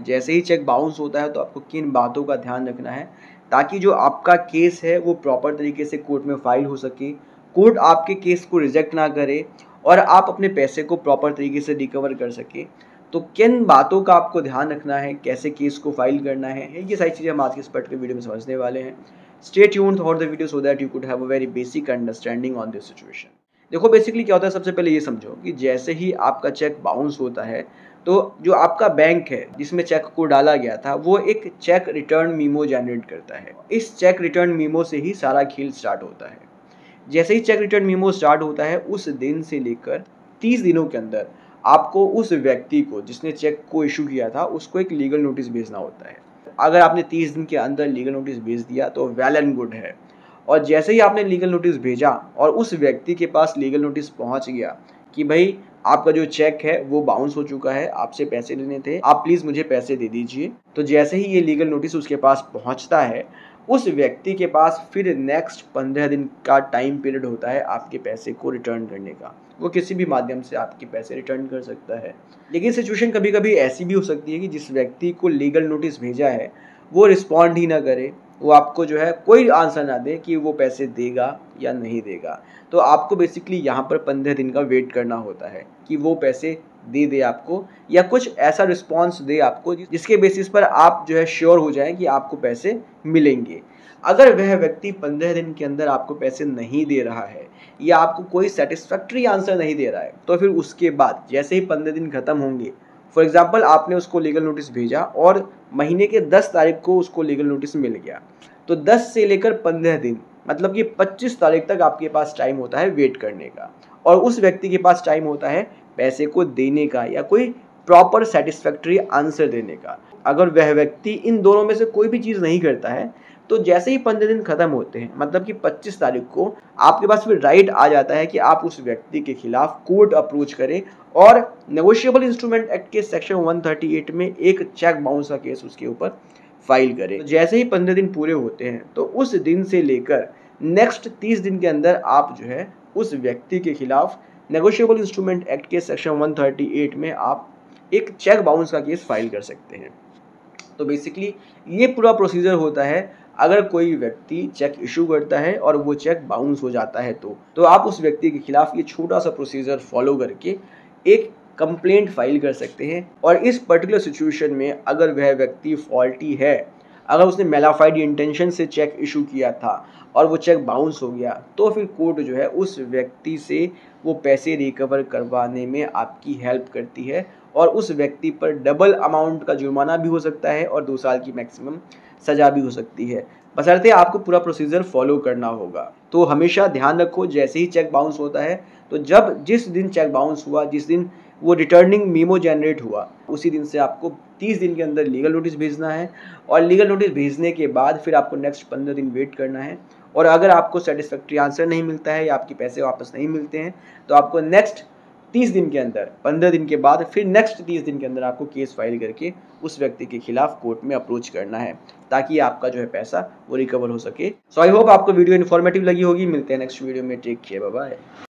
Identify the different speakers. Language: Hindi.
Speaker 1: जैसे ही चेक बाउंस होता है तो आपको किन बातों का ध्यान रखना है ताकि जो आपका केस है वो प्रॉपर तरीके से कोर्ट में फाइल हो सके, कोर्ट आपके केस को रिजेक्ट ना करे और आप अपने पैसे को प्रॉपर तरीके से रिकवर कर सके। तो किन बातों का आपको ध्यान रखना है, कैसे केस को फाइल करना है, ये सारी चीज़ें हम आज के इस पर्टिकुलर वीडियो में समझने वाले हैं। Stay tuned through the video so that you could have a very basic understanding on this situation. देखो बेसिकली क्या होता है, सबसे पहले ये समझो कि जैसे ही आपका चेक बाउंस होता है तो जो आपका बैंक है जिसमें चेक को डाला गया था वो एक चेक रिटर्न मीमो जनरेट करता है। इस चेक रिटर्न मीमो से ही सारा खेल स्टार्ट होता है। जैसे ही चेक रिटर्न मीमो स्टार्ट होता है उस दिन से लेकर 30 दिनों के अंदर आपको उस व्यक्ति को जिसने चेक को इशू किया था उसको एक लीगल नोटिस भेजना होता है। अगर आपने 30 दिन के अंदर लीगल नोटिस भेज दिया तो वेल एंड गुड है। और जैसे ही आपने लीगल नोटिस भेजा और उस व्यक्ति के पास लीगल नोटिस पहुंच गया कि भाई आपका जो चेक है वो बाउंस हो चुका है, आपसे पैसे लेने थे, आप प्लीज़ मुझे पैसे दे दीजिए। तो जैसे ही ये लीगल नोटिस उसके पास पहुंचता है उस व्यक्ति के पास फिर नेक्स्ट 15 दिन का टाइम पीरियड होता है आपके पैसे को रिटर्न करने का। वो किसी भी माध्यम से आपके पैसे रिटर्न कर सकता है। लेकिन सिचुएशन कभी कभी ऐसी भी हो सकती है कि जिस व्यक्ति को लीगल नोटिस भेजा है वो रिस्पॉन्ड ही ना करे, वो आपको जो है कोई आंसर ना दे कि वो पैसे देगा या नहीं देगा। तो आपको बेसिकली यहाँ पर 15 दिन का वेट करना होता है कि वो पैसे दे आपको या कुछ ऐसा रिस्पॉन्स दे आपको जिसके बेसिस पर आप जो है श्योर हो जाएं कि आपको पैसे मिलेंगे। अगर वह व्यक्ति 15 दिन के अंदर आपको पैसे नहीं दे रहा है या आपको कोई सेटिस्फैक्ट्री आंसर नहीं दे रहा है तो फिर उसके बाद जैसे ही 15 दिन खत्म होंगे, फॉर एग्जाम्पल आपने उसको लीगल नोटिस भेजा और महीने के 10 तारीख को उसको लीगल नोटिस मिल गया, तो 10 से लेकर 15 दिन मतलब कि 25 तारीख तक आपके पास टाइम होता है वेट करने का और उस व्यक्ति के पास टाइम होता है पैसे को देने का या कोई प्रॉपर सेटिस्फैक्ट्री आंसर देने का। अगर वह व्यक्ति इन दोनों में से कोई भी चीज़ नहीं करता है तो जैसे ही 15 दिन खत्म होते हैं मतलब कि 25 तारीख को आपके पास फिर राइट आ जाता है कि आप उस व्यक्ति के खिलाफ कोर्ट अप्रोच करें और नेगोशिएबल इंस्ट्रूमेंट एक्ट के सेक्शन 138 में एक चेक बाउंस का केस उसके ऊपर फाइल करें। तो जैसे ही 15 दिन पूरे होते हैं तो उस दिन से लेकर नेक्स्ट 30 दिन के अंदर आप जो है उस व्यक्ति के खिलाफ नेगोशिएबल इंस्ट्रूमेंट एक्ट के सेक्शन 138 में आप एक चेक बाउंस का केस फाइल कर सकते हैं। तो बेसिकली ये पूरा प्रोसीजर होता है अगर कोई व्यक्ति चेक इशू करता है और वो चेक बाउंस हो जाता है तो आप उस व्यक्ति के खिलाफ ये छोटा सा प्रोसीजर फॉलो करके एक कंप्लेंट फाइल कर सकते हैं। और इस पर्टिकुलर सिचुएशन में अगर वह व्यक्ति फॉल्टी है, अगर उसने मेलाफाइड इंटेंशन से चेक इशू किया था और वो चेक बाउंस हो गया तो फिर कोर्ट जो है उस व्यक्ति से वो पैसे रिकवर करवाने में आपकी हेल्प करती है और उस व्यक्ति पर डबल अमाउंट का जुर्माना भी हो सकता है और 2 साल की मैक्सिमम सज़ा भी हो सकती है, बशर्ते आपको पूरा प्रोसीजर फॉलो करना होगा। तो हमेशा ध्यान रखो जैसे ही चेक बाउंस होता है तो जिस दिन चेक बाउंस हुआ, जिस दिन वो रिटर्निंग मीमो जनरेट हुआ, उसी दिन से आपको 30 दिन के अंदर लीगल नोटिस भेजना है और लीगल नोटिस भेजने के बाद फिर आपको नेक्स्ट 15 दिन वेट करना है। और अगर आपको सेटिस्फैक्ट्री आंसर नहीं मिलता है या आपके पैसे वापस नहीं मिलते हैं तो आपको नेक्स्ट 30 दिन के अंदर, 15 दिन के बाद फिर नेक्स्ट 30 दिन के अंदर आपको केस फाइल करके उस व्यक्ति के खिलाफ कोर्ट में अप्रोच करना है ताकि आपका जो है पैसा वो रिकवर हो सके। सो आई होप आपको वीडियो इन्फॉर्मेटिव लगी होगी। मिलते हैं नेक्स्ट वीडियो में। Take care, bye bye.